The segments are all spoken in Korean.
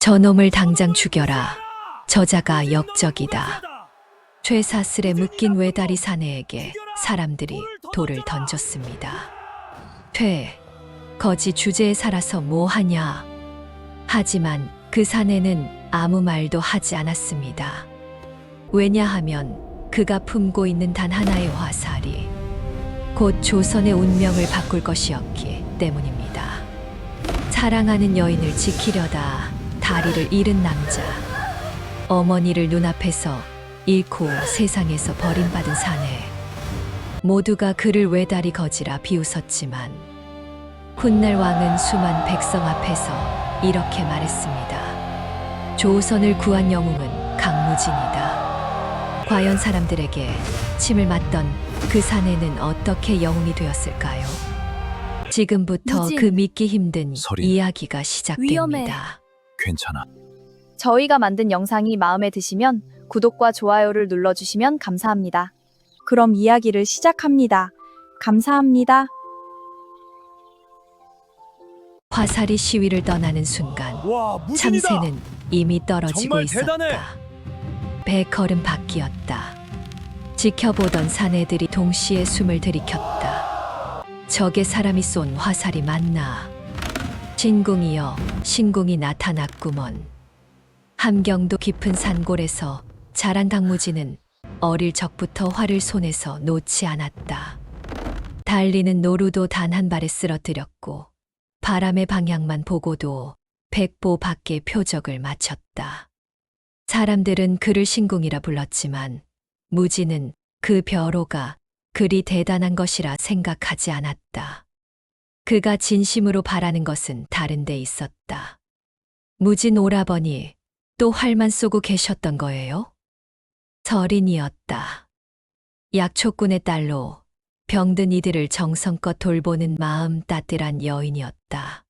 저놈을 당장 죽여라. 저자가 역적이다. 쇠사슬에 묶인 외다리 사내에게 사람들이 돌을 던졌습니다. 거지 주제에 살아서 뭐하냐. 하지만 그 사내는 아무 말도 하지 않았습니다. 왜냐하면 그가 품고 있는 단 하나의 화살이 곧 조선의 운명을 바꿀 것이었기 때문입니다. 사랑하는 여인을 지키려다 다리를 잃은 남자, 어머니를 눈앞에서 잃고 세상에서 버림받은 사내. 모두가 그를 외다리 거지라 비웃었지만 훗날 왕은 수만 백성 앞에서 이렇게 말했습니다. 조선을 구한 영웅은 강무진이다. 과연 사람들에게 침을 맞던 그 사내는 어떻게 영웅이 되었을까요? 지금부터 무진, 그 믿기 힘든 서린, 이야기가 시작됩니다. 위험해. 괜찮아. 저희가 만든 영상이 마음에 드시면 구독과 좋아요를 눌러주시면 감사합니다. 그럼 이야기를 시작합니다. 감사합니다. 화살이 시위를 떠나는 순간 와, 무진이다. 참새는 이미 떨어지고 정말 있었다. 대단해. 배걸음 바뀌었다. 지켜보던 사내들이 동시에 숨을 들이켰다. 저게 사람이 쏜 화살이 맞나? 신궁이여, 신궁이 나타났구먼. 함경도 깊은 산골에서 자란 강무진은 어릴 적부터 활을 손에서 놓지 않았다. 달리는 노루도 단 한 발에 쓰러뜨렸고 바람의 방향만 보고도 백보 밖의 표적을 맞췄다. 사람들은 그를 신궁이라 불렀지만 무진은 그 벼로가 그리 대단한 것이라 생각하지 않았다. 그가 진심으로 바라는 것은 다른 데 있었다. 무진 오라버니 또 활만 쏘고 계셨던 거예요? 서린이었다. 약초꾼의 딸로 병든 이들을 정성껏 돌보는 마음 따뜻한 여인이었다.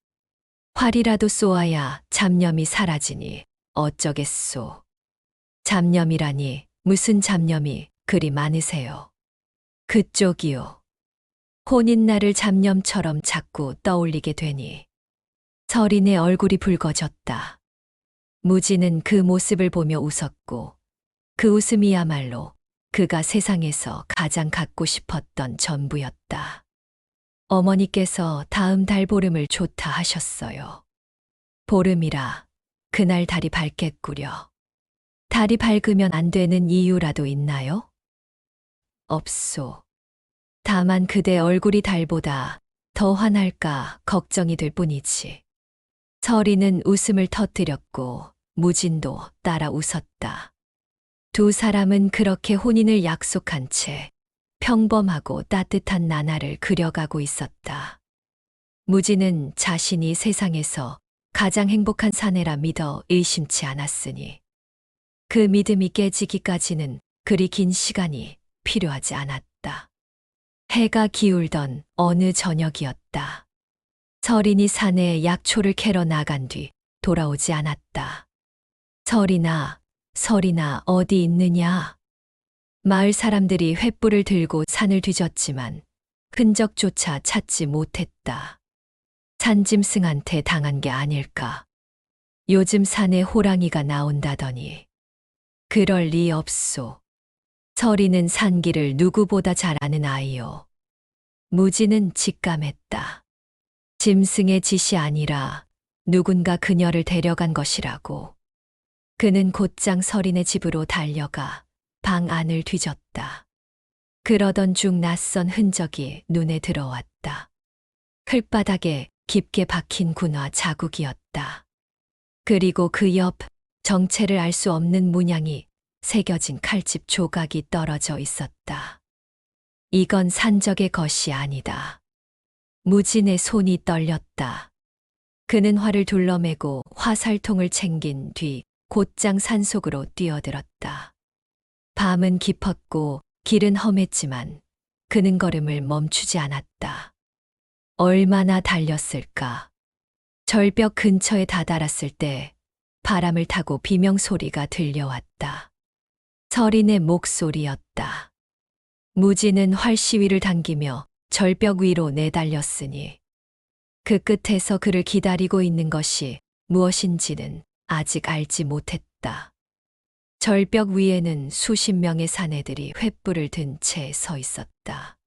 활이라도 쏘아야 잡념이 사라지니 어쩌겠소. 잡념이라니 무슨 잡념이 그리 많으세요? 그쪽이요. 혼인날을 잡념처럼 자꾸 떠올리게 되니 서린의 얼굴이 붉어졌다. 무진은 그 모습을 보며 웃었고 그 웃음이야말로 그가 세상에서 가장 갖고 싶었던 전부였다. 어머니께서 다음 달 보름을 좋다 하셨어요. 보름이라 그날 달이 밝겠구려. 달이 밝으면 안 되는 이유라도 있나요? 없소. 다만 그대 얼굴이 달보다 더 환할까 걱정이 될 뿐이지. 서린은 웃음을 터뜨렸고 무진도 따라 웃었다. 두 사람은 그렇게 혼인을 약속한 채 평범하고 따뜻한 나날을 그려가고 있었다. 무진은 자신이 세상에서 가장 행복한 사내라 믿어 의심치 않았으니 그 믿음이 깨지기까지는 그리 긴 시간이 필요하지 않았다. 해가 기울던 어느 저녁이었다. 서린이 산에 약초를 캐러 나간 뒤 돌아오지 않았다. 서린아 어디 있느냐? 마을 사람들이 횃불을 들고 산을 뒤졌지만 흔적조차 찾지 못했다. 산짐승한테 당한 게 아닐까? 요즘 산에 호랑이가 나온다더니. 그럴 리 없소. 서린은 산길을 누구보다 잘 아는 아이요. 무진은 직감했다. 짐승의 짓이 아니라 누군가 그녀를 데려간 것이라고. 그는 곧장 서린의 집으로 달려가 방 안을 뒤졌다. 그러던 중 낯선 흔적이 눈에 들어왔다. 흙바닥에 깊게 박힌 군화 자국이었다. 그리고 그 옆 정체를 알 수 없는 문양이 새겨진 칼집 조각이 떨어져 있었다. 이건 산적의 것이 아니다. 무진의 손이 떨렸다. 그는 활을 둘러매고 화살통을 챙긴 뒤 곧장 산속으로 뛰어들었다. 밤은 깊었고 길은 험했지만 그는 걸음을 멈추지 않았다. 얼마나 달렸을까? 절벽 근처에 다다랐을 때 바람을 타고 비명소리가 들려왔다. 서린의 목소리였다. 무진은 활시위를 당기며 절벽 위로 내달렸으니 그 끝에서 그를 기다리고 있는 것이 무엇인지는 아직 알지 못했다. 절벽 위에는 수십 명의 사내들이 횃불을 든 채 서 있었다.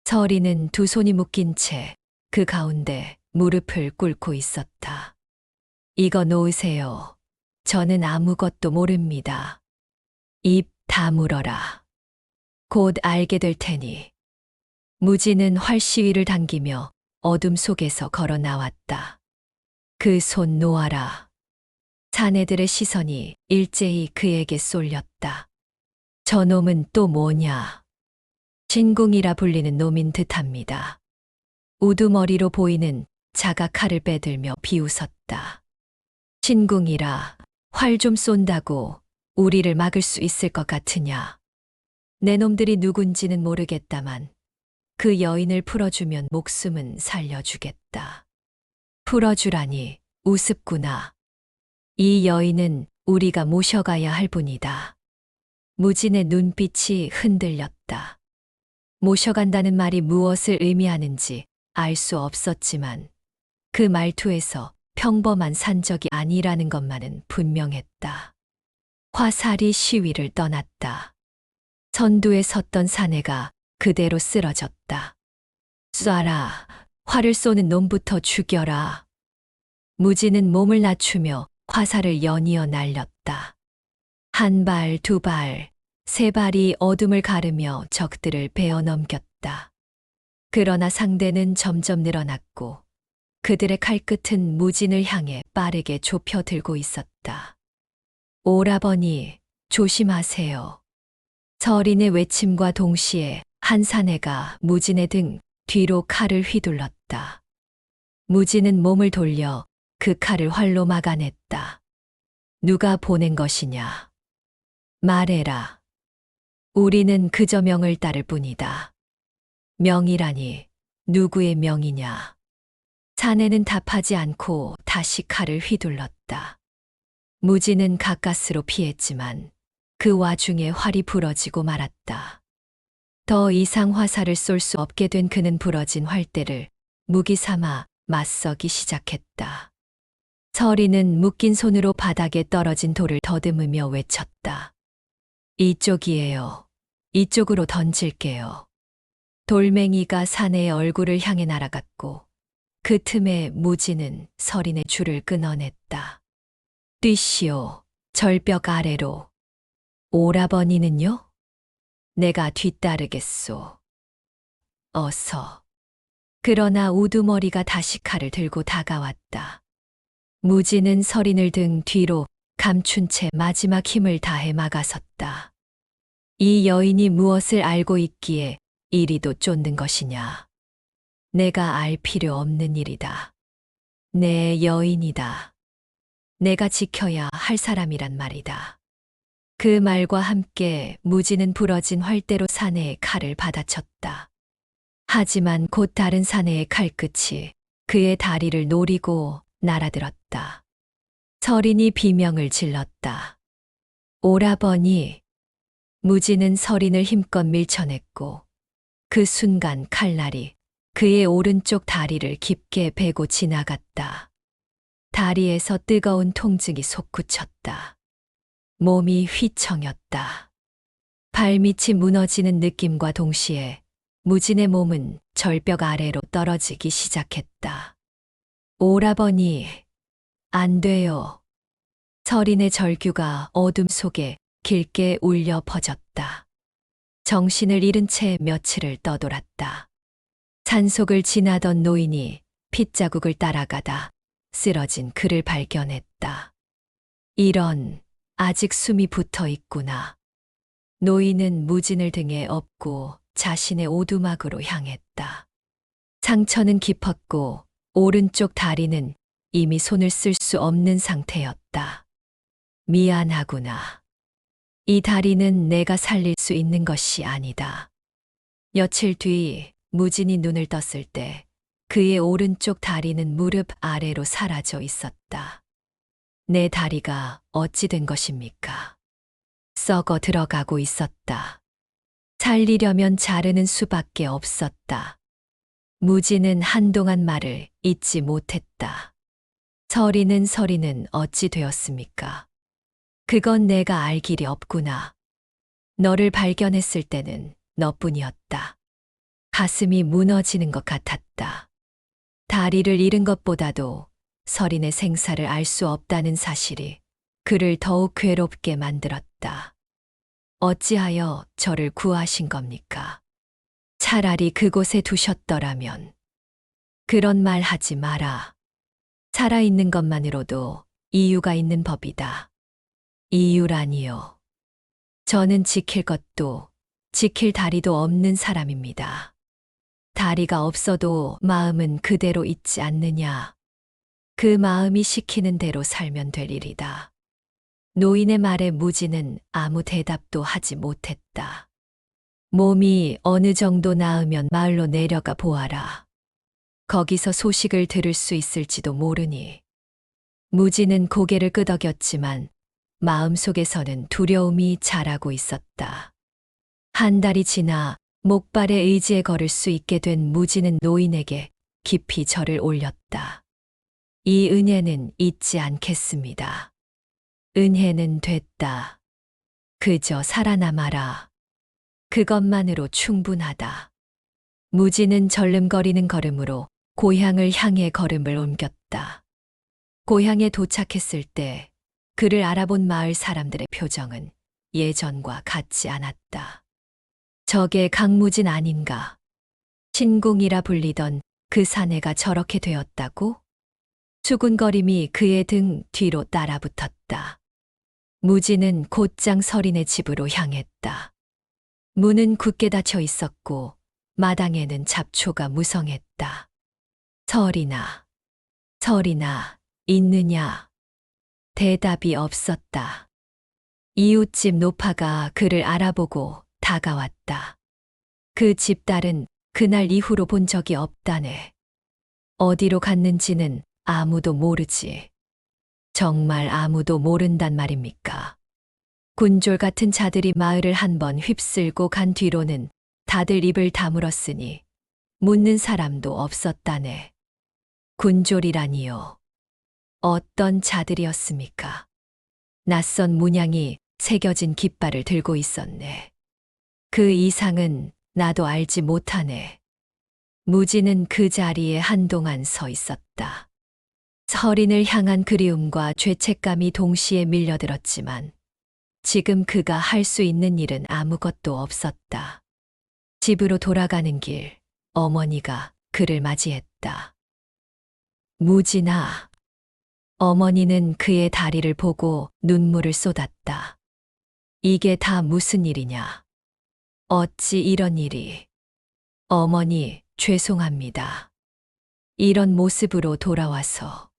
서리는 두 손이 묶인 채 그 가운데 무릎을 꿇고 있었다. 이거 놓으세요. 저는 아무것도 모릅니다. 입 다물어라. 곧 알게 될 테니. 무지는 활시위를 당기며 어둠 속에서 걸어 나왔다. 그 손 놓아라. 사내들의 시선이 일제히 그에게 쏠렸다. 저놈은 또 뭐냐? 진궁이라 불리는 놈인 듯합니다. 우두머리로 보이는 자가 칼을 빼들며 비웃었다. 진궁이라 활 좀 쏜다고 우리를 막을 수 있을 것 같으냐? 내 놈들이 누군지는 모르겠다만 그 여인을 풀어주면 목숨은 살려주겠다. 풀어주라니 우습구나. 이 여인은 우리가 모셔가야 할 분이다. 무진의 눈빛이 흔들렸다. 모셔간다는 말이 무엇을 의미하는지 알 수 없었지만 그 말투에서 평범한 산적이 아니라는 것만은 분명했다. 화살이 시위를 떠났다. 선두에 섰던 사내가 그대로 쓰러졌다. 쏴라. 활을 쏘는 놈부터 죽여라. 무지는 몸을 낮추며 화살을 연이어 날렸다. 한 발, 두 발, 세 발이 어둠을 가르며 적들을 베어 넘겼다. 그러나 상대는 점점 늘어났고 그들의 칼끝은 무진을 향해 빠르게 좁혀들고 있었다. 오라버니, 조심하세요. 서린의 외침과 동시에 한 사내가 무진의 등 뒤로 칼을 휘둘렀다. 무진은 몸을 돌려 그 칼을 활로 막아냈다. 누가 보낸 것이냐? 말해라. 우리는 그저 명을 따를 뿐이다. 명이라니 누구의 명이냐? 사내는 답하지 않고 다시 칼을 휘둘렀다. 무진은 가까스로 피했지만 그 와중에 활이 부러지고 말았다. 더 이상 화살을 쏠 수 없게 된 그는 부러진 활대를 무기 삼아 맞서기 시작했다. 서리는 묶인 손으로 바닥에 떨어진 돌을 더듬으며 외쳤다. 이쪽이에요. 이쪽으로 던질게요. 돌멩이가 사내의 얼굴을 향해 날아갔고 그 틈에 무지는 서린의 줄을 끊어냈다. 뛰시오. 절벽 아래로. 오라버니는요? 내가 뒤따르겠소. 어서. 그러나 우두머리가 다시 칼을 들고 다가왔다. 무지는 서린을 등 뒤로 감춘 채 마지막 힘을 다해 막아섰다. 이 여인이 무엇을 알고 있기에 이리도 쫓는 것이냐. 내가 알 필요 없는 일이다. 내 여인이다. 내가 지켜야 할 사람이란 말이다. 그 말과 함께 무지는 부러진 활대로 사내의 칼을 받아쳤다. 하지만 곧 다른 사내의 칼끝이 그의 다리를 노리고 날아들었다. 서린이 비명을 질렀다. 오라버니. 무지는 서린을 힘껏 밀쳐냈고 그 순간 칼날이 그의 오른쪽 다리를 깊게 베고 지나갔다. 다리에서 뜨거운 통증이 솟구쳤다. 몸이 휘청였다. 발밑이 무너지는 느낌과 동시에 무진의 몸은 절벽 아래로 떨어지기 시작했다. 오라버니, 안 돼요. 서린의 절규가 어둠 속에 길게 울려 퍼졌다. 정신을 잃은 채 며칠을 떠돌았다. 산속을 지나던 노인이 핏자국을 따라가다 쓰러진 그를 발견했다. 이런, 아직 숨이 붙어 있구나. 노인은 무진을 등에 업고 자신의 오두막으로 향했다. 상처는 깊었고 오른쪽 다리는 이미 손을 쓸 수 없는 상태였다. 미안하구나. 이 다리는 내가 살릴 수 있는 것이 아니다. 며칠 뒤 무진이 눈을 떴을 때 그의 오른쪽 다리는 무릎 아래로 사라져 있었다. 내 다리가 어찌 된 것입니까? 썩어 들어가고 있었다. 살리려면 자르는 수밖에 없었다. 무진은 한동안 말을 잇지 못했다. 서리는 어찌 되었습니까? 그건 내가 알 길이 없구나. 너를 발견했을 때는 너뿐이었다. 가슴이 무너지는 것 같았다. 다리를 잃은 것보다도 서린의 생사를 알 수 없다는 사실이 그를 더욱 괴롭게 만들었다. 어찌하여 저를 구하신 겁니까? 차라리 그곳에 두셨더라면. 그런 말 하지 마라. 살아있는 것만으로도 이유가 있는 법이다. 이유라니요. 저는 지킬 것도 지킬 다리도 없는 사람입니다. 다리가 없어도 마음은 그대로 있지 않느냐. 그 마음이 시키는 대로 살면 될 일이다. 노인의 말에 무지는 아무 대답도 하지 못했다. 몸이 어느 정도 나으면 마을로 내려가 보아라. 거기서 소식을 들을 수 있을지도 모르니. 무지는 고개를 끄덕였지만 마음속에서는 두려움이 자라고 있었다. 한 달이 지나 목발에 의지해 걸을 수 있게 된 무지는 노인에게 깊이 절을 올렸다. 이 은혜는 잊지 않겠습니다. 은혜는 됐다. 그저 살아남아라. 그것만으로 충분하다. 무지는 절름거리는 걸음으로 고향을 향해 걸음을 옮겼다. 고향에 도착했을 때 그를 알아본 마을 사람들의 표정은 예전과 같지 않았다. 저게 강무진 아닌가? 신궁이라 불리던 그 사내가 저렇게 되었다고? 수군거림이 그의 등 뒤로 따라붙었다. 무지는 곧장 서린의 집으로 향했다. 문은 굳게 닫혀 있었고 마당에는 잡초가 무성했다. 서린아, 있느냐? 대답이 없었다. 이웃집 노파가 그를 알아보고 다가왔다. 그 집딸은 그날 이후로 본 적이 없다네. 어디로 갔는지는 아무도 모르지. 정말 아무도 모른단 말입니까? 군졸 같은 자들이 마을을 한번 휩쓸고 간 뒤로는 다들 입을 다물었으니 묻는 사람도 없었다네. 군졸이라니요. 어떤 자들이었습니까? 낯선 문양이 새겨진 깃발을 들고 있었네. 그 이상은 나도 알지 못하네. 무지는 그 자리에 한동안 서 있었다. 서린을 향한 그리움과 죄책감이 동시에 밀려들었지만 지금 그가 할 수 있는 일은 아무것도 없었다. 집으로 돌아가는 길, 어머니가 그를 맞이했다. 무진아. 어머니는 그의 다리를 보고 눈물을 쏟았다. 이게 다 무슨 일이냐? 어찌 이런 일이? 어머니, 죄송합니다. 이런 모습으로 돌아와서.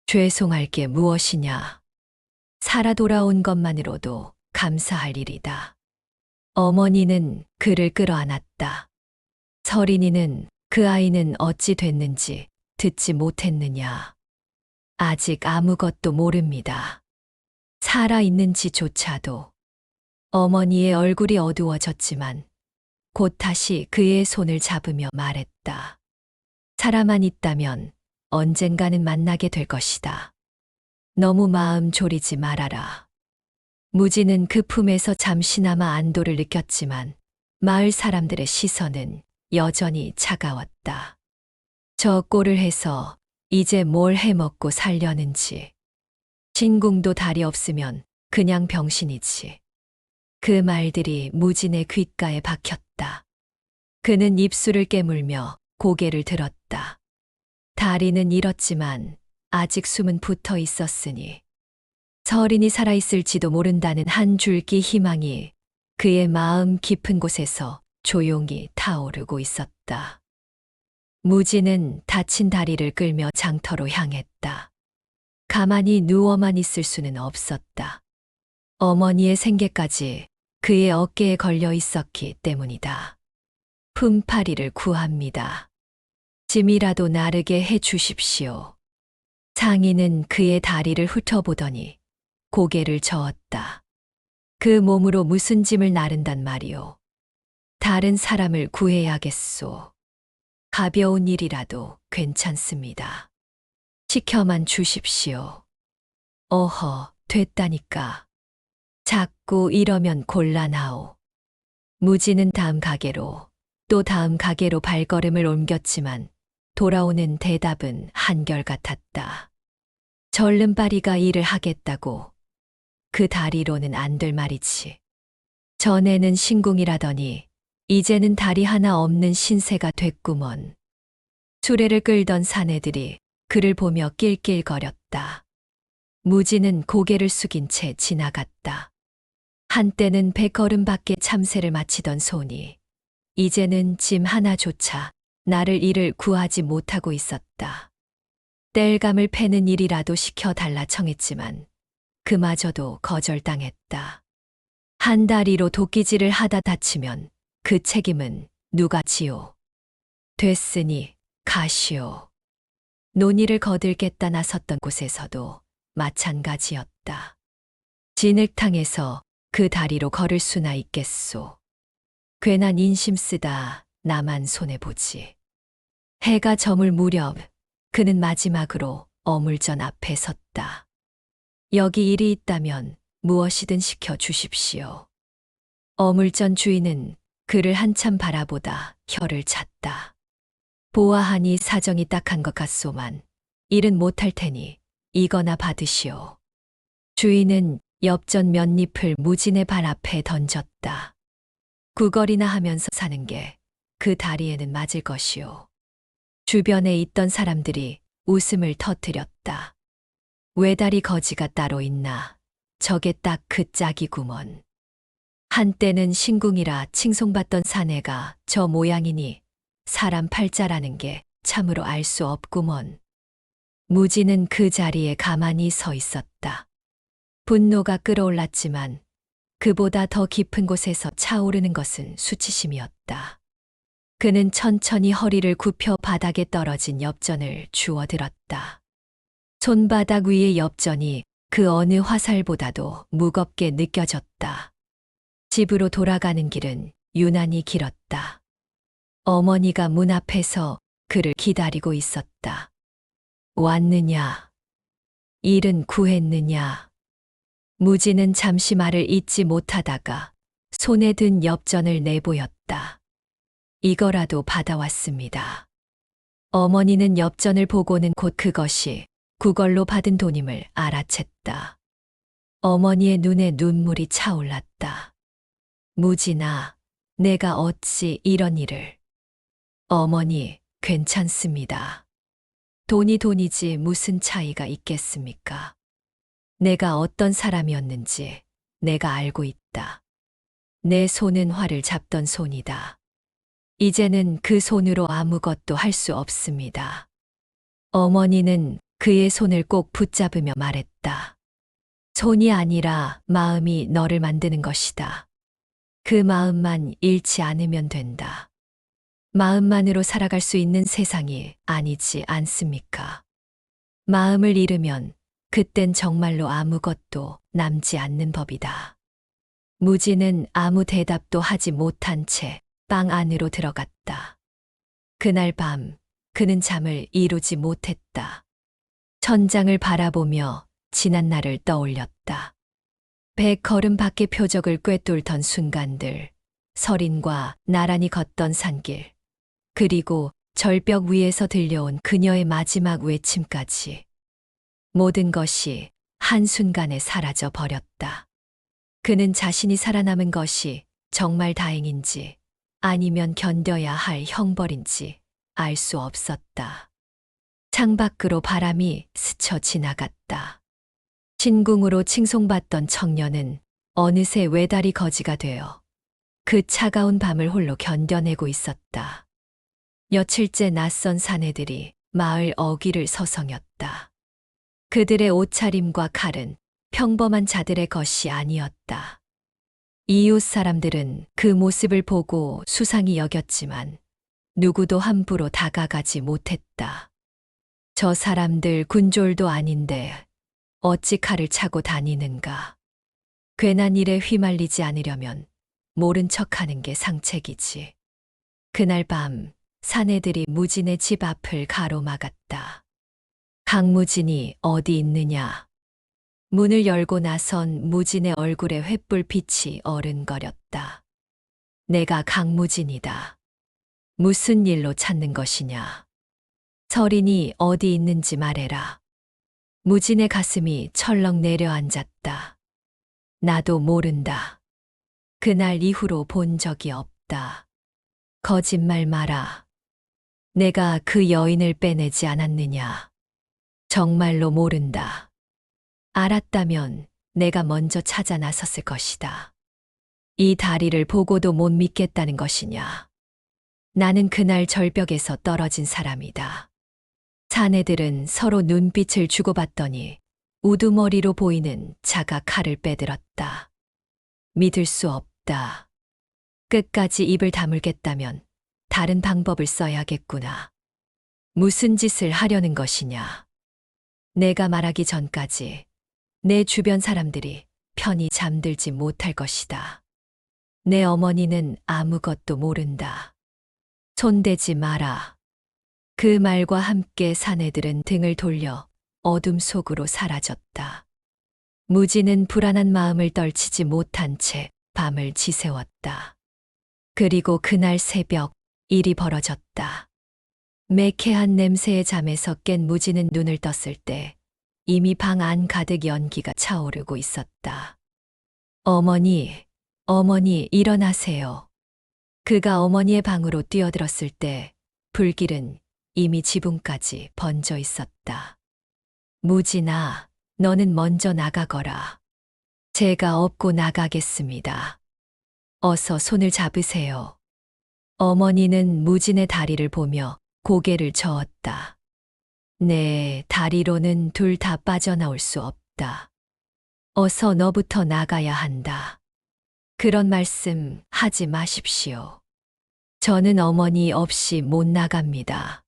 죄송할 게 무엇이냐? 살아 돌아온 것만으로도 감사할 일이다. 어머니는 그를 끌어안았다. 서린이는 그 아이는 어찌 됐는지 듣지 못했느냐? 아직 아무것도 모릅니다. 살아있는지조차도. 어머니의 얼굴이 어두워졌지만 곧 다시 그의 손을 잡으며 말했다. 살아만 있다면 언젠가는 만나게 될 것이다. 너무 마음 졸이지 말아라. 무지는 그 품에서 잠시나마 안도를 느꼈지만 마을 사람들의 시선은 여전히 차가웠다. 저 꼴을 해서 이제 뭘 해먹고 살려는지. 신궁도 다리 없으면 그냥 병신이지. 그 말들이 무진의 귓가에 박혔다. 그는 입술을 깨물며 고개를 들었다. 다리는 잃었지만 아직 숨은 붙어 있었으니 서린이 살아있을지도 모른다는 한 줄기 희망이 그의 마음 깊은 곳에서 조용히 타오르고 있었다. 무지는 다친 다리를 끌며 장터로 향했다. 가만히 누워만 있을 수는 없었다. 어머니의 생계까지 그의 어깨에 걸려 있었기 때문이다. 품팔이를 구합니다. 짐이라도 나르게 해 주십시오. 상인은 그의 다리를 훑어보더니 고개를 저었다. 그 몸으로 무슨 짐을 나른단 말이오. 다른 사람을 구해야겠소. 가벼운 일이라도 괜찮습니다. 시켜만 주십시오. 어허, 됐다니까. 자꾸 이러면 곤란하오. 무지는 다음 가게로 또 다음 가게로 발걸음을 옮겼지만 돌아오는 대답은 한결같았다. 절름발이가 일을 하겠다고. 그 다리로는 안 될 말이지. 전에는 신궁이라더니 이제는 다리 하나 없는 신세가 됐구먼. 수레를 끌던 사내들이 그를 보며 낄낄거렸다. 무지는 고개를 숙인 채 지나갔다. 한때는 100걸음 밖에 참새를 마치던 손이 이제는 짐 하나조차 나를 이를 구하지 못하고 있었다. 땔감을 패는 일이라도 시켜달라 청했지만 그마저도 거절당했다. 한 다리로 도끼질을 하다 다치면 그 책임은 누가 지오. 됐으니 가시오. 논의를 거들겠다 나섰던 곳에서도 마찬가지였다. 진흙탕에서 그 다리로 걸을 수나 있겠소. 괜한 인심 쓰다 나만 손해보지. 해가 저물 무렵 그는 마지막으로 어물전 앞에 섰다. 여기 일이 있다면 무엇이든 시켜 주십시오. 어물전 주인은 그를 한참 바라보다 혀를 찼다. 보아하니 사정이 딱한 것 같소만 일은 못할 테니 이거나 받으시오. 주인은 엽전 몇 잎을 무진의 발 앞에 던졌다. 구걸이나 하면서 사는 게 그 다리에는 맞을 것이오. 주변에 있던 사람들이 웃음을 터뜨렸다. 외다리 거지가 따로 있나. 저게 딱 그 짝이구먼. 한때는 신궁이라 칭송받던 사내가 저 모양이니 사람 팔자라는 게 참으로 알 수 없구먼. 무지는 그 자리에 가만히 서 있었다. 분노가 끓어올랐지만 그보다 더 깊은 곳에서 차오르는 것은 수치심이었다. 그는 천천히 허리를 굽혀 바닥에 떨어진 엽전을 주워들었다. 손바닥 위의 엽전이 그 어느 화살보다도 무겁게 느껴졌다. 집으로 돌아가는 길은 유난히 길었다. 어머니가 문 앞에서 그를 기다리고 있었다. 왔느냐? 일은 구했느냐? 무지는 잠시 말을 잇지 못하다가 손에 든 엽전을 내보였다. 이거라도 받아왔습니다. 어머니는 엽전을 보고는 곧 그것이 구걸로 받은 돈임을 알아챘다. 어머니의 눈에 눈물이 차올랐다. 무진아, 내가 어찌 이런 일을. 어머니, 괜찮습니다. 돈이 돈이지 무슨 차이가 있겠습니까? 내가 어떤 사람이었는지 내가 알고 있다. 내 손은 활을 잡던 손이다. 이제는 그 손으로 아무것도 할 수 없습니다. 어머니는 그의 손을 꼭 붙잡으며 말했다. 손이 아니라 마음이 너를 만드는 것이다. 그 마음만 잃지 않으면 된다. 마음만으로 살아갈 수 있는 세상이 아니지 않습니까? 마음을 잃으면 그땐 정말로 아무것도 남지 않는 법이다. 무지는 아무 대답도 하지 못한 채 방 안으로 들어갔다. 그날 밤 그는 잠을 이루지 못했다. 천장을 바라보며 지난 날을 떠올렸다. 100걸음 밖의 표적을 꿰뚫던 순간들, 서린과 나란히 걷던 산길, 그리고 절벽 위에서 들려온 그녀의 마지막 외침까지. 모든 것이 한순간에 사라져 버렸다. 그는 자신이 살아남은 것이 정말 다행인지 아니면 견뎌야 할 형벌인지 알 수 없었다. 창밖으로 바람이 스쳐 지나갔다. 신궁으로 칭송받던 청년은 어느새 외다리 거지가 되어 그 차가운 밤을 홀로 견뎌내고 있었다. 며칠째 낯선 사내들이 마을 어귀를 서성였다. 그들의 옷차림과 칼은 평범한 자들의 것이 아니었다. 이웃 사람들은 그 모습을 보고 수상히 여겼지만 누구도 함부로 다가가지 못했다. 저 사람들 군졸도 아닌데 어찌 칼을 차고 다니는가. 괜한 일에 휘말리지 않으려면 모른 척하는 게 상책이지. 그날 밤 사내들이 무진의 집 앞을 가로막았다. 강무진이 어디 있느냐? 문을 열고 나선 무진의 얼굴에 횃불빛이 어른거렸다. 내가 강무진이다. 무슨 일로 찾는 것이냐? 설인이 어디 있는지 말해라. 무진의 가슴이 철렁 내려앉았다. 나도 모른다. 그날 이후로 본 적이 없다. 거짓말 마라. 내가 그 여인을 빼내지 않았느냐? 정말로 모른다. 알았다면 내가 먼저 찾아 나섰을 것이다. 이 다리를 보고도 못 믿겠다는 것이냐? 나는 그날 절벽에서 떨어진 사람이다. 자네들은 서로 눈빛을 주고받더니 우두머리로 보이는 자가 칼을 빼들었다. 믿을 수 없다. 끝까지 입을 다물겠다면 다른 방법을 써야겠구나. 무슨 짓을 하려는 것이냐? 내가 말하기 전까지 내 주변 사람들이 편히 잠들지 못할 것이다. 내 어머니는 아무것도 모른다. 손대지 마라. 그 말과 함께 사내들은 등을 돌려 어둠 속으로 사라졌다. 무진은 불안한 마음을 떨치지 못한 채 밤을 지새웠다. 그리고 그날 새벽 일이 벌어졌다. 매캐한 냄새의 잠에서 깬 무진은 눈을 떴을 때 이미 방 안 가득 연기가 차오르고 있었다. 어머니, 어머니 일어나세요. 그가 어머니의 방으로 뛰어들었을 때 불길은 이미 지붕까지 번져 있었다. 무진아, 너는 먼저 나가거라. 제가 업고 나가겠습니다. 어서 손을 잡으세요. 어머니는 무진의 다리를 보며 고개를 저었다. 네, 다리로는 둘 다 빠져나올 수 없다. 어서 너부터 나가야 한다. 그런 말씀 하지 마십시오. 저는 어머니 없이 못 나갑니다.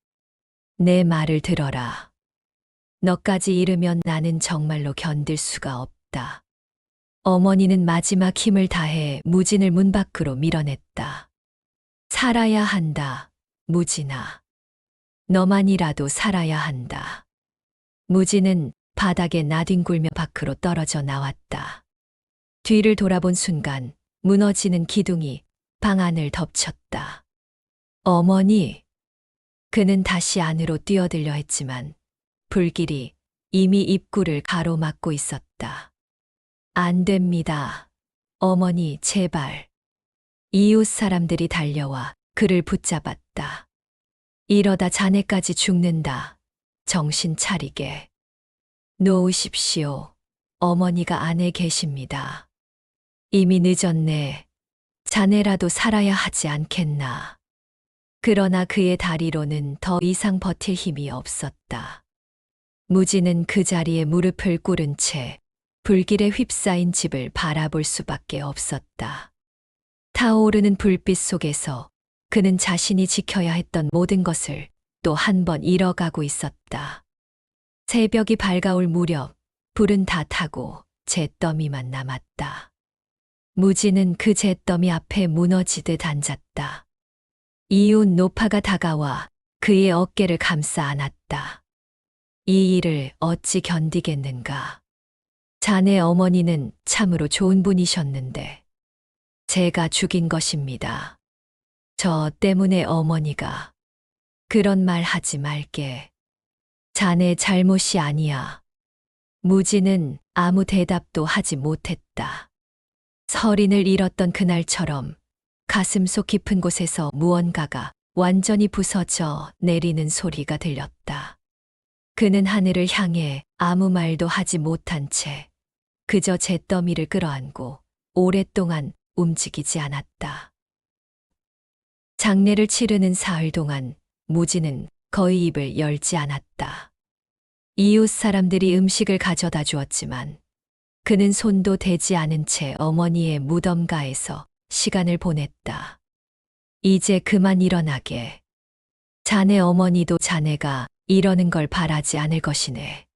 내 말을 들어라. 너까지 잃으면 나는 정말로 견딜 수가 없다. 어머니는 마지막 힘을 다해 무진을 문 밖으로 밀어냈다. 살아야 한다, 무진아. 너만이라도 살아야 한다. 무진은 바닥에 나뒹굴며 밖으로 떨어져 나왔다. 뒤를 돌아본 순간 무너지는 기둥이 방 안을 덮쳤다. 어머니! 그는 다시 안으로 뛰어들려 했지만 불길이 이미 입구를 가로막고 있었다. 안 됩니다. 어머니, 제발. 이웃 사람들이 달려와 그를 붙잡았다. 이러다 자네까지 죽는다. 정신 차리게. 놓으십시오. 어머니가 안에 계십니다. 이미 늦었네. 자네라도 살아야 하지 않겠나. 그러나 그의 다리로는 더 이상 버틸 힘이 없었다. 무진은 그 자리에 무릎을 꿇은 채 불길에 휩싸인 집을 바라볼 수밖에 없었다. 타오르는 불빛 속에서 그는 자신이 지켜야 했던 모든 것을 또 한 번 잃어가고 있었다. 새벽이 밝아올 무렵 불은 다 타고 잿더미만 남았다. 무진은 그 잿더미 앞에 무너지듯 앉았다. 이웃 노파가 다가와 그의 어깨를 감싸 안았다. 이 일을 어찌 견디겠는가. 자네 어머니는 참으로 좋은 분이셨는데 제가 죽인 것입니다. 저 때문에 어머니가. 그런 말 하지 말게. 자네 잘못이 아니야. 무진은 아무 대답도 하지 못했다. 설인을 잃었던 그날처럼 가슴속 깊은 곳에서 무언가가 완전히 부서져 내리는 소리가 들렸다. 그는 하늘을 향해 아무 말도 하지 못한 채 그저 잿더미를 끌어안고 오랫동안 움직이지 않았다. 장례를 치르는 사흘 동안 무진은 거의 입을 열지 않았다. 이웃 사람들이 음식을 가져다 주었지만 그는 손도 대지 않은 채 어머니의 무덤가에서 시간을 보냈다. 이제 그만 일어나게. 자네 어머니도 자네가 이러는 걸 바라지 않을 것이네.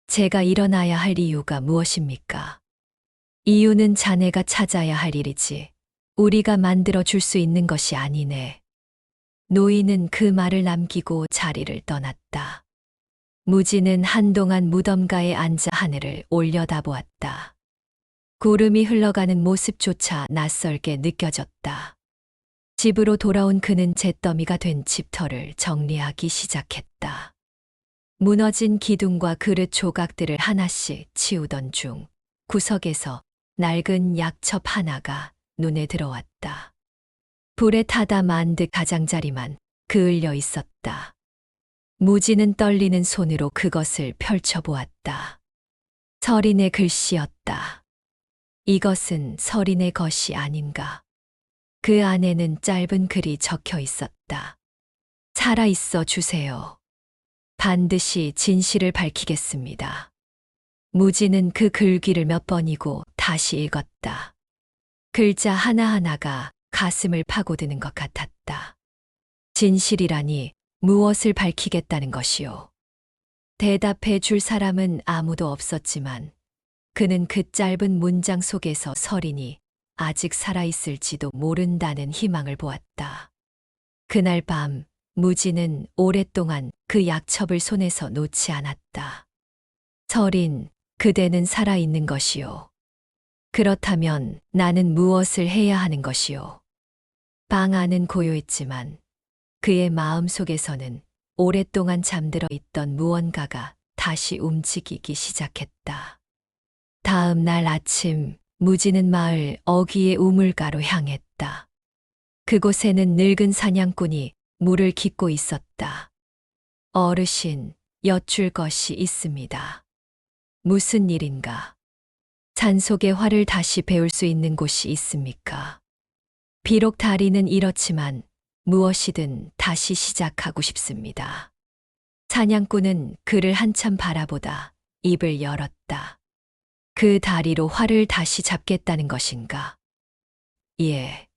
제가 일어나야 할 이유가 무엇입니까? 이유는 자네가 찾아야 할 일이지 우리가 만들어 줄 수 있는 것이 아니네. 노인은 그 말을 남기고 자리를 떠났다. 무지는 한동안 무덤가에 앉아 하늘을 올려다보았다. 구름이 흘러가는 모습조차 낯설게 느껴졌다. 집으로 돌아온 그는 잿더미가 된 집터를 정리하기 시작했다. 무너진 기둥과 그릇 조각들을 하나씩 치우던 중 구석에서 낡은 약첩 하나가 눈에 들어왔다. 불에 타다 만드 가장자리만 그을려 있었다. 무지는 떨리는 손으로 그것을 펼쳐보았다. 서린의 글씨였다. 이것은 서린의 것이 아닌가. 그 안에는 짧은 글이 적혀 있었다. 살아있어 주세요. 반드시 진실을 밝히겠습니다. 무지는 그 글귀를 몇 번이고 다시 읽었다. 글자 하나하나가 가슴을 파고드는 것 같았다. 진실이라니 무엇을 밝히겠다는 것이오. 대답해 줄 사람은 아무도 없었지만 그는 그 짧은 문장 속에서 서린이 아직 살아있을지도 모른다는 희망을 보았다. 그날 밤 무지는 오랫동안 그 약첩을 손에서 놓지 않았다. 서린, 그대는 살아있는 것이오. 그렇다면 나는 무엇을 해야 하는 것이오. 방 안은 고요했지만 그의 마음 속에서는 오랫동안 잠들어 있던 무언가가 다시 움직이기 시작했다. 다음 날 아침 무지는 마을 어귀의 우물가로 향했다. 그곳에는 늙은 사냥꾼이 물을 깃고 있었다. 어르신, 여쭐 것이 있습니다. 무슨 일인가? 산속의 활을 다시 배울 수 있는 곳이 있습니까? 비록 다리는 이렇지만 무엇이든 다시 시작하고 싶습니다. 사냥꾼은 그를 한참 바라보다 입을 열었다. 그 다리로 활을 다시 잡겠다는 것인가? 예.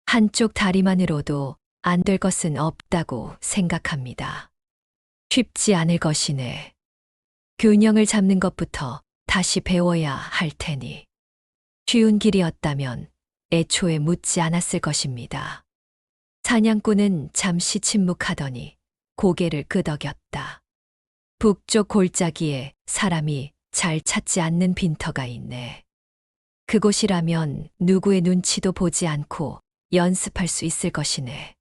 한쪽 다리만으로도 안 될 것은 없다고 생각합니다. 쉽지 않을 것이네. 균형을 잡는 것부터 다시 배워야 할 테니. 쉬운 길이었다면 애초에 묻지 않았을 것입니다. 사냥꾼은 잠시 침묵하더니 고개를 끄덕였다. 북쪽 골짜기에 사람이 잘 찾지 않는 빈터가 있네. 그곳이라면 누구의 눈치도 보지 않고 연습할 수 있을 것이네.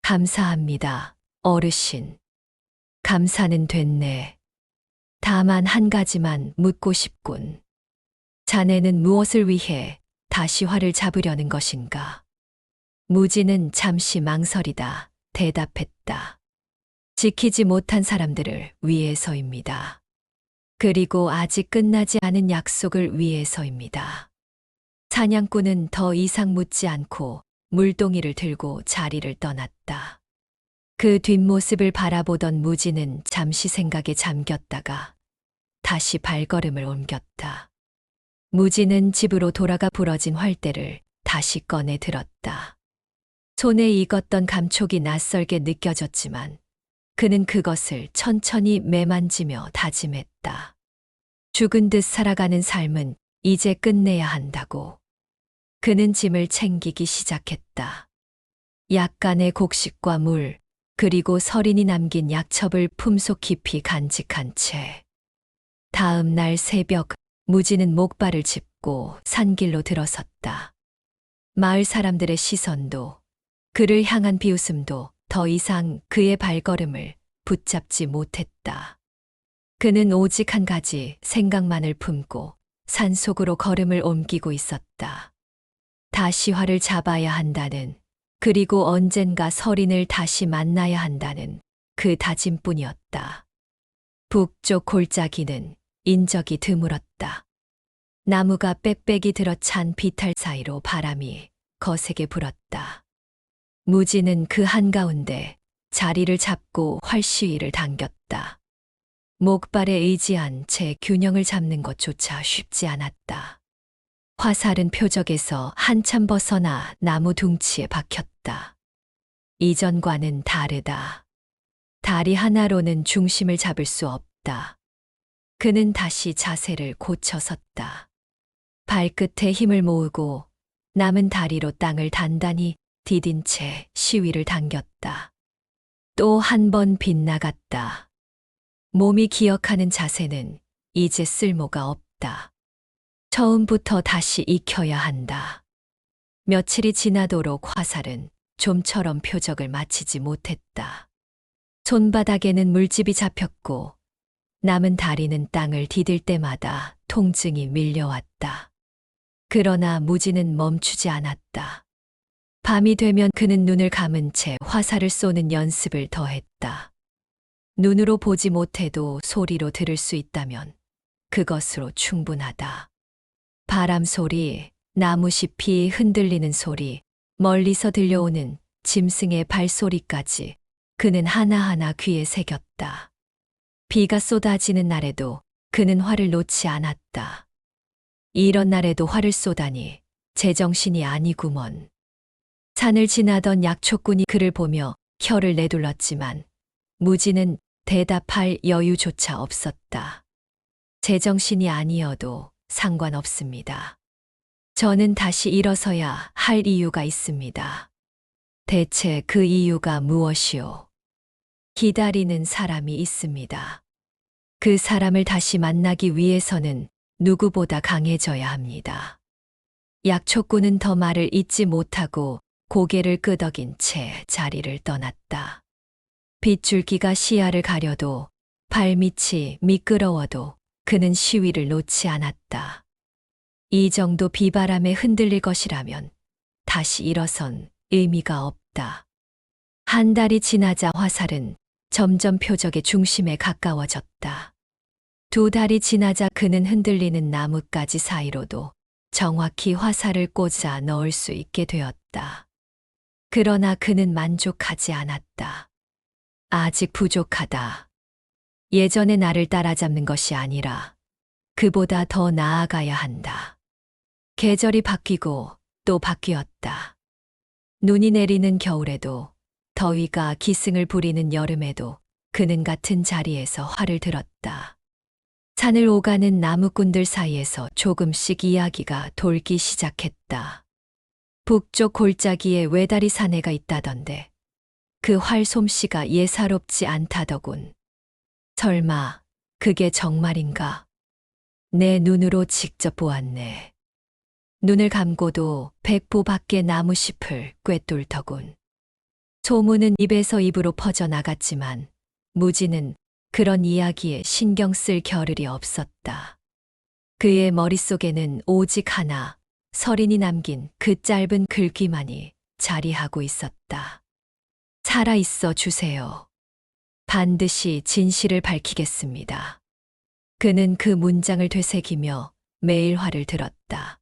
감사합니다, 어르신. 감사는 됐네. 다만 한 가지만 묻고 싶군. 자네는 무엇을 위해 다시 활을 잡으려는 것인가? 무지는 잠시 망설이다 대답했다. 지키지 못한 사람들을 위해서입니다. 그리고 아직 끝나지 않은 약속을 위해서입니다. 사냥꾼은 더 이상 묻지 않고 물동이를 들고 자리를 떠났다. 그 뒷모습을 바라보던 무지는 잠시 생각에 잠겼다가 다시 발걸음을 옮겼다. 무지는 집으로 돌아가 부러진 활대를 다시 꺼내 들었다. 손에 익었던 감촉이 낯설게 느껴졌지만 그는 그것을 천천히 매만지며 다짐했다. 죽은 듯 살아가는 삶은 이제 끝내야 한다고. 그는 짐을 챙기기 시작했다. 약간의 곡식과 물, 그리고 서린이 남긴 약첩을 품속 깊이 간직한 채. 다음 날 새벽, 무지는 목발을 짚고 산길로 들어섰다. 마을 사람들의 시선도, 그를 향한 비웃음도 더 이상 그의 발걸음을 붙잡지 못했다. 그는 오직 한 가지 생각만을 품고 산속으로 걸음을 옮기고 있었다. 다시 활을 잡아야 한다는, 그리고 언젠가 서린을 다시 만나야 한다는 그 다짐뿐이었다. 북쪽 골짜기는 인적이 드물었다. 나무가 빽빽이 들어찬 비탈 사이로 바람이 거세게 불었다. 무지는 그 한가운데 자리를 잡고 활시위를 당겼다. 목발에 의지한 채 균형을 잡는 것조차 쉽지 않았다. 화살은 표적에서 한참 벗어나 나무 둥치에 박혔다. 이전과는 다르다. 다리 하나로는 중심을 잡을 수 없다. 그는 다시 자세를 고쳐 섰다. 발끝에 힘을 모으고 남은 다리로 땅을 단단히 디딘 채 시위를 당겼다. 또 한 번 빗나갔다. 몸이 기억하는 자세는 이제 쓸모가 없다. 처음부터 다시 익혀야 한다. 며칠이 지나도록 화살은 좀처럼 표적을 마치지 못했다. 손바닥에는 물집이 잡혔고 남은 다리는 땅을 디딜 때마다 통증이 밀려왔다. 그러나 무지는 멈추지 않았다. 밤이 되면 그는 눈을 감은 채 화살을 쏘는 연습을 더했다. 눈으로 보지 못해도 소리로 들을 수 있다면 그것으로 충분하다. 바람 소리, 나무잎이 흔들리는 소리, 멀리서 들려오는 짐승의 발소리까지 그는 하나하나 귀에 새겼다. 비가 쏟아지는 날에도 그는 활을 놓지 않았다. 이런 날에도 활을 쏘다니 제정신이 아니구먼. 산을 지나던 약초꾼이 그를 보며 혀를 내둘렀지만 무지는 대답할 여유조차 없었다. 제정신이 아니어도 상관없습니다. 저는 다시 일어서야 할 이유가 있습니다. 대체 그 이유가 무엇이오? 기다리는 사람이 있습니다. 그 사람을 다시 만나기 위해서는 누구보다 강해져야 합니다. 약초꾼은 더 말을 잇지 못하고 고개를 끄덕인 채 자리를 떠났다. 빗줄기가 시야를 가려도 발밑이 미끄러워도 그는 시위를 놓지 않았다. 이 정도 비바람에 흔들릴 것이라면 다시 일어선 의미가 없다. 한 달이 지나자 화살은 점점 표적의 중심에 가까워졌다. 2달이 지나자 그는 흔들리는 나뭇가지 사이로도 정확히 화살을 꽂아 넣을 수 있게 되었다. 그러나 그는 만족하지 않았다. 아직 부족하다. 예전의 나를 따라잡는 것이 아니라 그보다 더 나아가야 한다. 계절이 바뀌고 또 바뀌었다. 눈이 내리는 겨울에도 더위가 기승을 부리는 여름에도 그는 같은 자리에서 활을 들었다. 산을 오가는 나무꾼들 사이에서 조금씩 이야기가 돌기 시작했다. 북쪽 골짜기에 외다리 사내가 있다던데 그 활 솜씨가 예사롭지 않다더군. 설마 그게 정말인가? 내 눈으로 직접 보았네. 눈을 감고도 100보 밖의 나무잎을 꿰뚫더군. 소문은 입에서 입으로 퍼져나갔지만 무지는 그런 이야기에 신경 쓸 겨를이 없었다. 그의 머릿속에는 오직 하나, 서린이 남긴 그 짧은 글귀만이 자리하고 있었다. 살아있어 주세요. 반드시 진실을 밝히겠습니다. 그는 그 문장을 되새기며 매일 활을 들었다.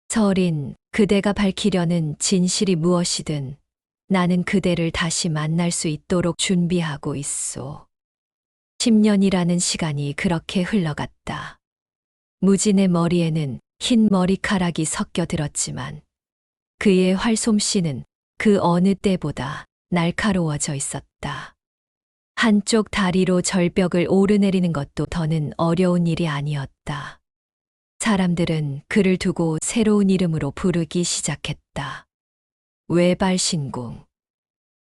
서린, 그대가 밝히려는 진실이 무엇이든 나는 그대를 다시 만날 수 있도록 준비하고 있소. 10년이라는 시간이 그렇게 흘러갔다. 무진의 머리에는 흰 머리카락이 섞여 들었지만 그의 활솜씨는 그 어느 때보다 날카로워져 있었다. 한쪽 다리로 절벽을 오르내리는 것도 더는 어려운 일이 아니었다. 사람들은 그를 두고 새로운 이름으로 부르기 시작했다. 외발신궁.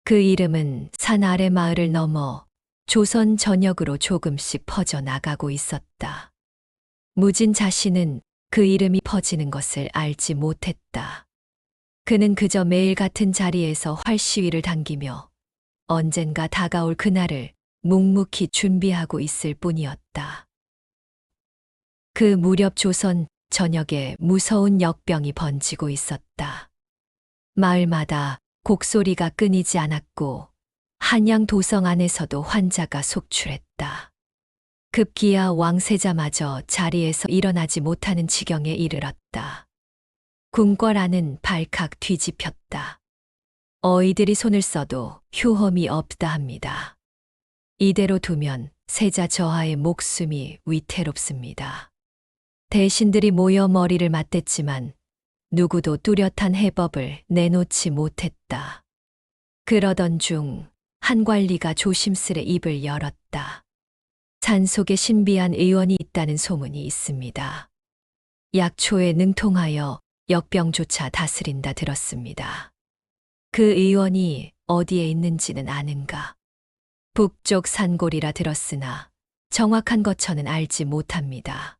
그 이름은 산 아래 마을을 넘어 조선 전역으로 조금씩 퍼져나가고 있었다. 무진 자신은 그 이름이 퍼지는 것을 알지 못했다. 그는 그저 매일 같은 자리에서 활시위를 당기며 언젠가 다가올 그날을 묵묵히 준비하고 있을 뿐이었다. 그 무렵 조선 전역에 무서운 역병이 번지고 있었다. 마을마다 곡소리가 끊이지 않았고 한양 도성 안에서도 환자가 속출했다. 급기야 왕세자마저 자리에서 일어나지 못하는 지경에 이르렀다. 궁궐 안은 발칵 뒤집혔다. 어이들이 손을 써도 효험이 없다 합니다. 이대로 두면 세자 저하의 목숨이 위태롭습니다. 대신들이 모여 머리를 맞댔지만 누구도 뚜렷한 해법을 내놓지 못했다. 그러던 중 한 관리가 조심스레 입을 열었다. 산속에 신비한 의원이 있다는 소문이 있습니다. 약초에 능통하여 역병조차 다스린다 들었습니다. 그 의원이 어디에 있는지는 아는가? 북쪽 산골이라 들었으나 정확한 거처는 알지 못합니다.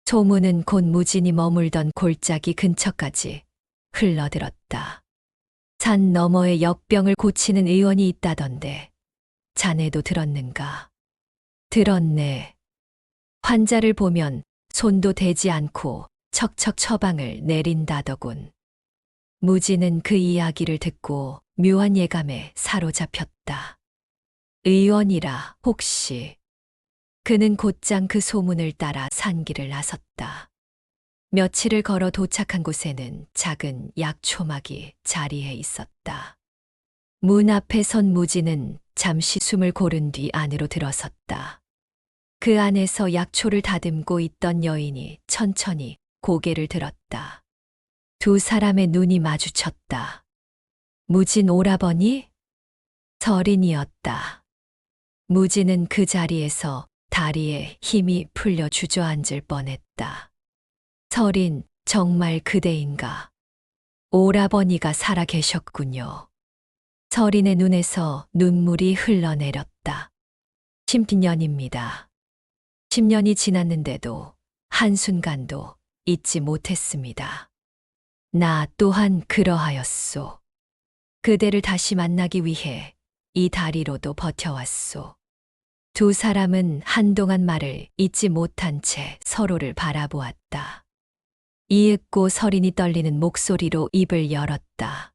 소문은 곧 무진이 머물던 골짜기 근처까지 흘러들었다. 산 너머에 역병을 고치는 의원이 있다던데 자네도 들었는가? 들었네. 환자를 보면 손도 대지 않고 척척 처방을 내린다더군. 무진은 그 이야기를 듣고 묘한 예감에 사로잡혔다. 의원이라 혹시. 그는 곧장 그 소문을 따라 산길을 나섰다. 며칠을 걸어 도착한 곳에는 작은 약초막이 자리해 있었다. 문 앞에 선 무진은 잠시 숨을 고른 뒤 안으로 들어섰다. 그 안에서 약초를 다듬고 있던 여인이 천천히 고개를 들었다. 두 사람의 눈이 마주쳤다. 무진 오라버니? 설인이었다. 무진은 그 자리에서 다리에 힘이 풀려 주저앉을 뻔했다. 설인, 정말 그대인가? 오라버니가 살아 계셨군요. 설인의 눈에서 눈물이 흘러내렸다. 10년입니다. 10년이 지났는데도 한순간도 잊지 못했습니다. 나 또한 그러하였소. 그대를 다시 만나기 위해 이 다리로도 버텨왔소. 두 사람은 한동안 말을 잇지 못한 채 서로를 바라보았다. 이윽고 설인이 떨리는 목소리로 입을 열었다.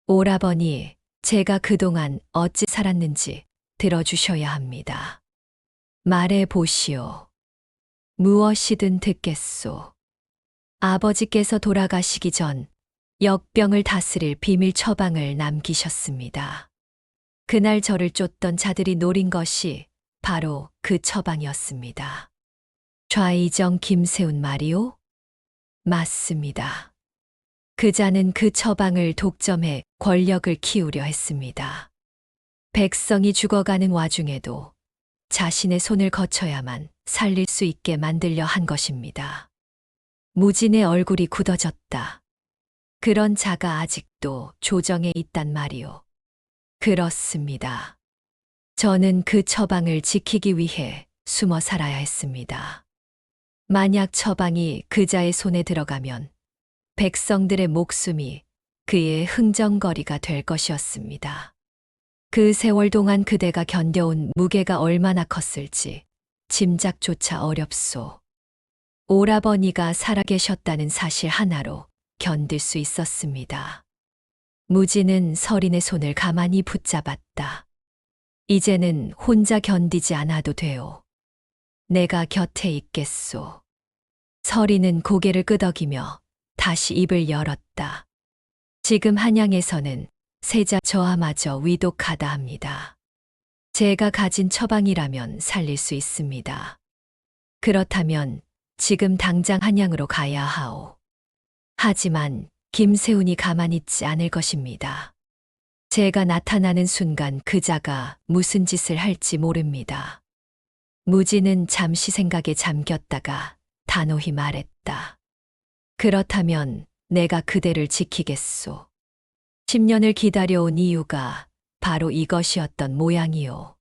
오라버니, 제가 그동안 어찌 살았는지 들어주셔야 합니다. 말해 보시오. 무엇이든 듣겠소. 아버지께서 돌아가시기 전 역병을 다스릴 비밀 처방을 남기셨습니다. 그날 저를 쫓던 자들이 노린 것이 바로 그 처방이었습니다. 좌이정 김세훈 말이오? 맞습니다. 그 자는 그 처방을 독점해 권력을 키우려 했습니다. 백성이 죽어가는 와중에도 자신의 손을 거쳐야만 살릴 수 있게 만들려 한 것입니다. 무진의 얼굴이 굳어졌다. 그런 자가 아직도 조정에 있단 말이오. 그렇습니다. 저는 그 처방을 지키기 위해 숨어 살아야 했습니다. 만약 처방이 그 자의 손에 들어가면 백성들의 목숨이 그의 흥정거리가 될 것이었습니다. 그 세월 동안 그대가 견뎌온 무게가 얼마나 컸을지 짐작조차 어렵소. 오라버니가 살아계셨다는 사실 하나로 견딜 수 있었습니다. 무진은 설인의 손을 가만히 붙잡았다. 이제는 혼자 견디지 않아도 돼요. 내가 곁에 있겠소. 설인은 고개를 끄덕이며 다시 입을 열었다. 지금 한양에서는 세자 저하마저 위독하다 합니다. 제가 가진 처방이라면 살릴 수 있습니다. 그렇다면 지금 당장 한양으로 가야 하오. 하지만 김세훈이 가만히 있지 않을 것입니다. 제가 나타나는 순간 그자가 무슨 짓을 할지 모릅니다. 무진은 잠시 생각에 잠겼다가 단호히 말했다. 그렇다면 내가 그대를 지키겠소. 10년을 기다려온 이유가 바로 이것이었던 모양이오.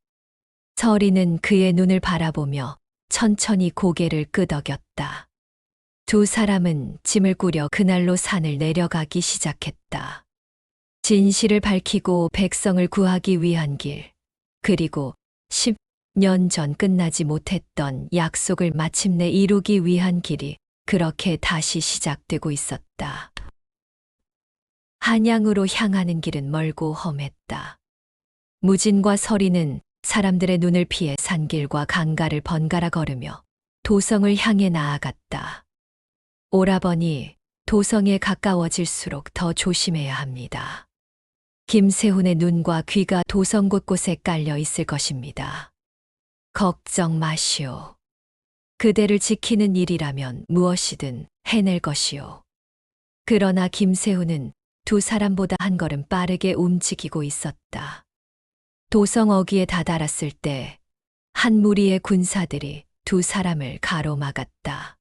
설이는 그의 눈을 바라보며 천천히 고개를 끄덕였다. 두 사람은 짐을 꾸려 그날로 산을 내려가기 시작했다. 진실을 밝히고 백성을 구하기 위한 길, 그리고 10년 전 끝나지 못했던 약속을 마침내 이루기 위한 길이 그렇게 다시 시작되고 있었다. 한양으로 향하는 길은 멀고 험했다. 무진과 설이는 사람들의 눈을 피해 산길과 강가를 번갈아 걸으며 도성을 향해 나아갔다. 오라버니, 도성에 가까워질수록 더 조심해야 합니다. 김세훈의 눈과 귀가 도성 곳곳에 깔려 있을 것입니다. 걱정 마시오. 그대를 지키는 일이라면 무엇이든 해낼 것이오. 그러나 김세훈은 두 사람보다 한 걸음 빠르게 움직이고 있었다. 도성 어귀에 다다랐을 때 한 무리의 군사들이 두 사람을 가로막았다.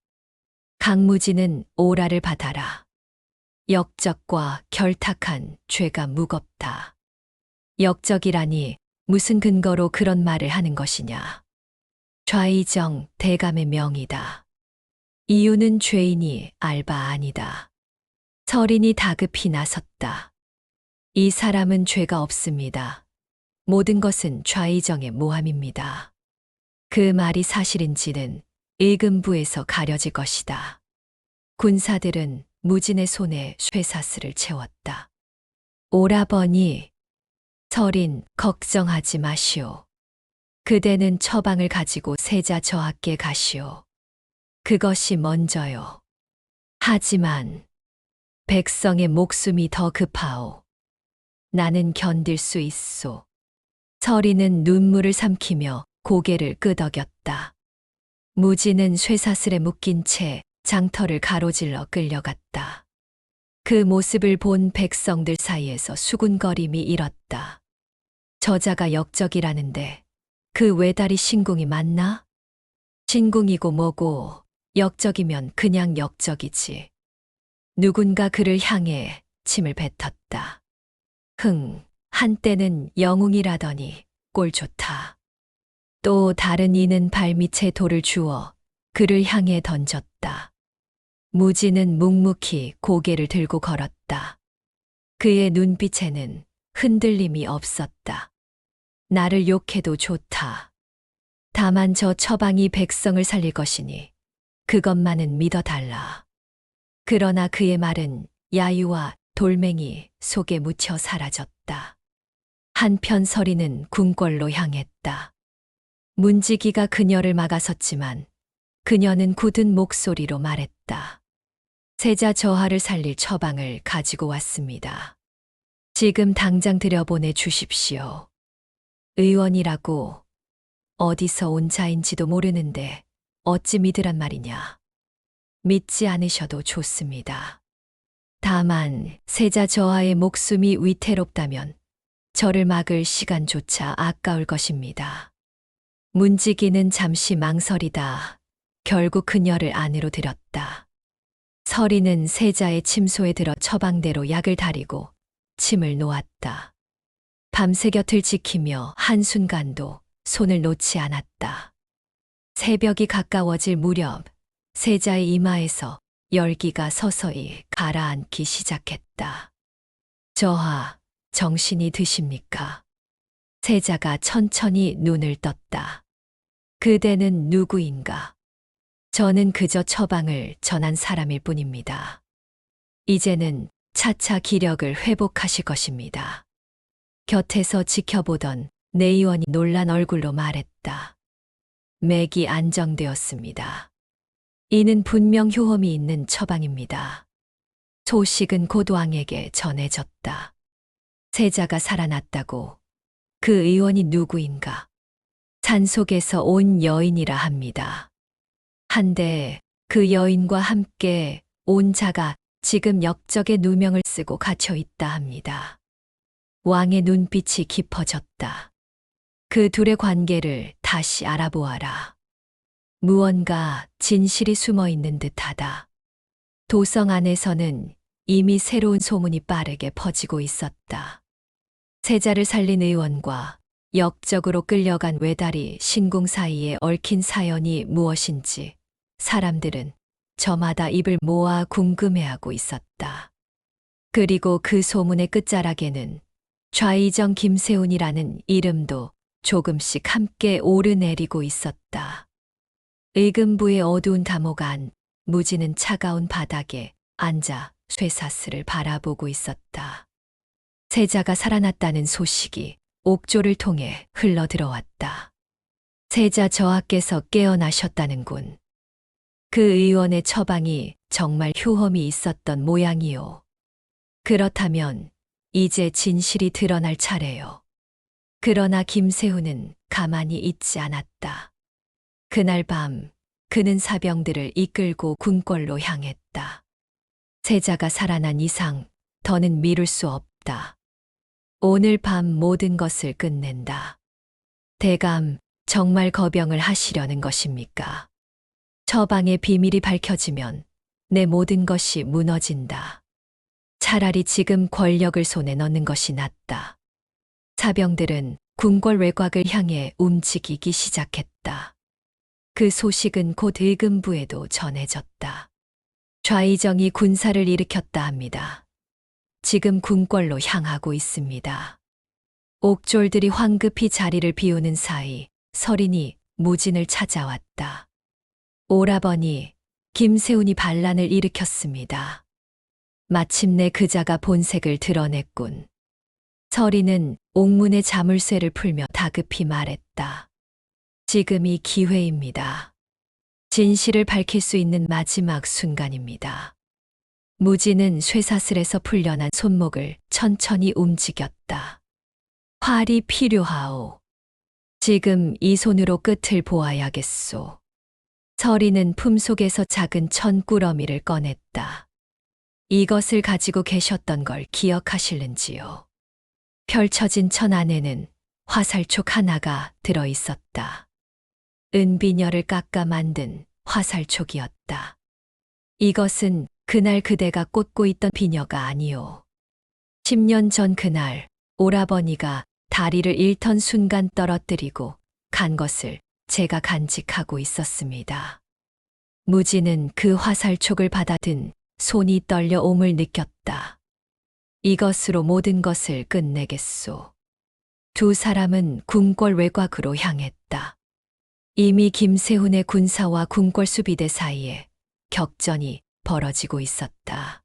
강무진은 오라를 받아라. 역적과 결탁한 죄가 무겁다. 역적이라니 무슨 근거로 그런 말을 하는 것이냐. 좌의정 대감의 명이다. 이유는 죄인이 알바 아니다. 서린이 다급히 나섰다. 이 사람은 죄가 없습니다. 모든 것은 좌의정의 모함입니다. 그 말이 사실인지는 의금부에서 가려질 것이다. 군사들은 무진의 손에 쇠사슬을 채웠다. 오라버니, 서린 걱정하지 마시오. 그대는 처방을 가지고 세자 저하께 가시오. 그것이 먼저요. 하지만 백성의 목숨이 더 급하오. 나는 견딜 수 있소. 서린은 눈물을 삼키며 고개를 끄덕였다. 무진은 쇠사슬에 묶인 채 장터를 가로질러 끌려갔다. 그 모습을 본 백성들 사이에서 수군거림이 일었다. 저자가 역적이라는데 그 외다리 신궁이 맞나? 신궁이고 뭐고 역적이면 그냥 역적이지. 누군가 그를 향해 침을 뱉었다. 한때는 영웅이라더니 꼴 좋다. 또 다른 이는 발밑에 돌을 주워 그를 향해 던졌다. 무진은 묵묵히 고개를 들고 걸었다. 그의 눈빛에는 흔들림이 없었다. 나를 욕해도 좋다. 다만 저 처방이 백성을 살릴 것이니 그것만은 믿어달라. 그러나 그의 말은 야유와 돌멩이 속에 묻혀 사라졌다. 한편 서리는 궁궐로 향했다. 문지기가 그녀를 막아섰지만 그녀는 굳은 목소리로 말했다. 세자 저하를 살릴 처방을 가지고 왔습니다. 지금 당장 들여보내 주십시오. 의원이라고 어디서 온 자인지도 모르는데 어찌 믿으란 말이냐. 믿지 않으셔도 좋습니다. 다만 세자 저하의 목숨이 위태롭다면 저를 막을 시간조차 아까울 것입니다. 문지기는 잠시 망설이다 결국 그녀를 안으로 들였다. 서리는 세자의 침소에 들어 처방대로 약을 다리고 침을 놓았다. 밤새 곁을 지키며 한순간도 손을 놓지 않았다. 새벽이 가까워질 무렵 세자의 이마에서 열기가 서서히 가라앉기 시작했다. 저하, 정신이 드십니까? 세자가 천천히 눈을 떴다. 그대는 누구인가? 저는 그저 처방을 전한 사람일 뿐입니다. 이제는 차차 기력을 회복하실 것입니다. 곁에서 지켜보던 내의원이 놀란 얼굴로 말했다. 맥이 안정되었습니다. 이는 분명 효험이 있는 처방입니다. 소식은 고도왕에게 전해졌다. 세자가 살아났다고. 그 의원이 누구인가? 산속에서 온 여인이라 합니다. 한데 그 여인과 함께 온 자가 지금 역적의 누명을 쓰고 갇혀 있다 합니다. 왕의 눈빛이 깊어졌다. 그 둘의 관계를 다시 알아보아라. 무언가 진실이 숨어 있는 듯하다. 도성 안에서는 이미 새로운 소문이 빠르게 퍼지고 있었다. 세자를 살린 의원과 역적으로 끌려간 외다리 신궁 사이에 얽힌 사연이 무엇인지 사람들은 저마다 입을 모아 궁금해하고 있었다. 그리고 그 소문의 끝자락에는 좌의정 김세훈이라는 이름도 조금씩 함께 오르내리고 있었다. 의금부의 어두운 감옥 안 무지는 차가운 바닥에 앉아 쇠사슬을 바라보고 있었다. 세자가 살아났다는 소식이 옥조를 통해 흘러 들어왔다. 세자 저하께서 깨어나셨다는군. 그 의원의 처방이 정말 효험이 있었던 모양이요. 그렇다면 이제 진실이 드러날 차례요. 그러나 김세훈은 가만히 있지 않았다. 그날 밤 그는 사병들을 이끌고 궁궐로 향했다. 세자가 살아난 이상 더는 미룰 수 없다. 오늘 밤 모든 것을 끝낸다. 대감, 정말 거병을 하시려는 것입니까? 처방의 비밀이 밝혀지면 내 모든 것이 무너진다. 차라리 지금 권력을 손에 넣는 것이 낫다. 사병들은 궁궐 외곽을 향해 움직이기 시작했다. 그 소식은 곧 의금부에도 전해졌다. 좌의정이 군사를 일으켰다 합니다. 지금 궁궐로 향하고 있습니다. 옥졸들이 황급히 자리를 비우는 사이 서린이 무진을 찾아왔다. 오라버니, 김세훈이 반란을 일으켰습니다. 마침내 그자가 본색을 드러냈군. 서린은 옥문의 자물쇠를 풀며 다급히 말했다. 지금이 기회입니다. 진실을 밝힐 수 있는 마지막 순간입니다. 무진은 쇠사슬에서 풀려난 손목을 천천히 움직였다. 활이 필요하오. 지금 이 손으로 끝을 보아야겠소. 서린은 품속에서 작은 천꾸러미를 꺼냈다. 이것을 가지고 계셨던 걸 기억하실는지요? 펼쳐진 천 안에는 화살촉 하나가 들어 있었다. 은비녀를 깎아 만든 화살촉이었다. 이것은 그날 그대가 꽂고 있던 비녀가 아니오. 10년 전 그날 오라버니가 다리를 잃던 순간 떨어뜨리고 간 것을 제가 간직하고 있었습니다. 무진은 그 화살촉을 받아든 손이 떨려 옴을 느꼈다. 이것으로 모든 것을 끝내겠소. 두 사람은 궁궐 외곽으로 향했다. 이미 김세훈의 군사와 궁궐 수비대 사이에 격전이 벌어지고 있었다.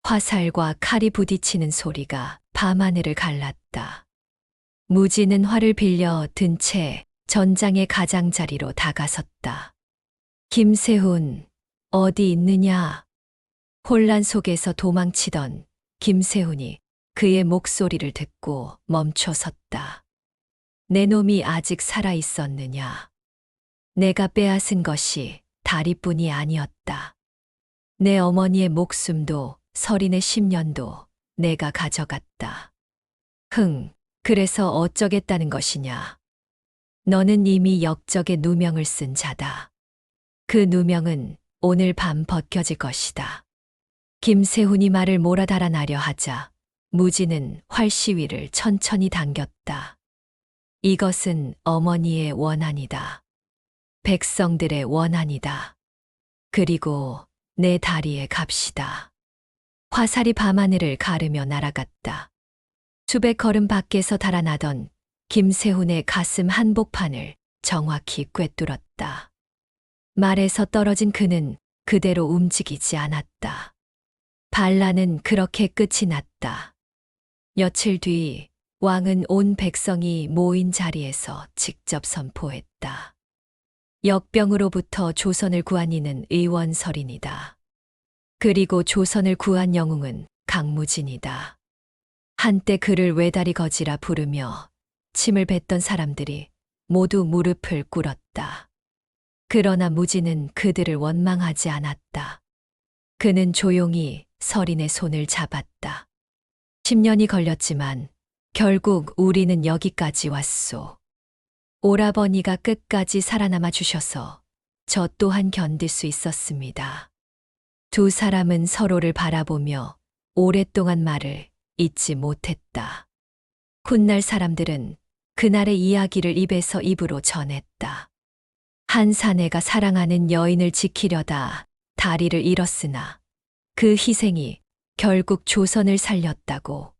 화살과 칼이 부딪히는 소리가 밤하늘을 갈랐다. 무진은 활을 빌려 든 채 전장의 가장자리로 다가섰다. 김세훈, 어디 있느냐? 혼란 속에서 도망치던 김세훈이 그의 목소리를 듣고 멈춰 섰다. 내 놈이 아직 살아 있었느냐? 내가 빼앗은 것이 다리뿐이 아니었다. 내 어머니의 목숨도 서린의 10년도 내가 가져갔다. 그래서 어쩌겠다는 것이냐? 너는 이미 역적의 누명을 쓴 자다. 그 누명은 오늘 밤 벗겨질 것이다. 김세훈이 말을 몰아달아나려 하자 무진은 활시위를 천천히 당겼다. 이것은 어머니의 원한이다. 백성들의 원한이다. 그리고 내 다리의 값이다. 화살이 밤하늘을 가르며 날아갔다. 수백 걸음 밖에서 달아나던 김세훈의 가슴 한복판을 정확히 꿰뚫었다. 말에서 떨어진 그는 그대로 움직이지 않았다. 반란은 그렇게 끝이 났다. 며칠 뒤 왕은 온 백성이 모인 자리에서 직접 선포했다. 역병으로부터 조선을 구한 이는 의원 서린이다. 그리고 조선을 구한 영웅은 강무진이다. 한때 그를 외다리 거지라 부르며 침을 뱉던 사람들이 모두 무릎을 꿇었다. 그러나 무진은 그들을 원망하지 않았다. 그는 조용히 서린의 손을 잡았다. 10년이 걸렸지만 결국 우리는 여기까지 왔소. 오라버니가 끝까지 살아남아 주셔서 저 또한 견딜 수 있었습니다. 두 사람은 서로를 바라보며 오랫동안 말을 잊지 못했다. 훗날 사람들은 그날의 이야기를 입에서 입으로 전했다. 한 사내가 사랑하는 여인을 지키려다 다리를 잃었으나 그 희생이 결국 조선을 살렸다고.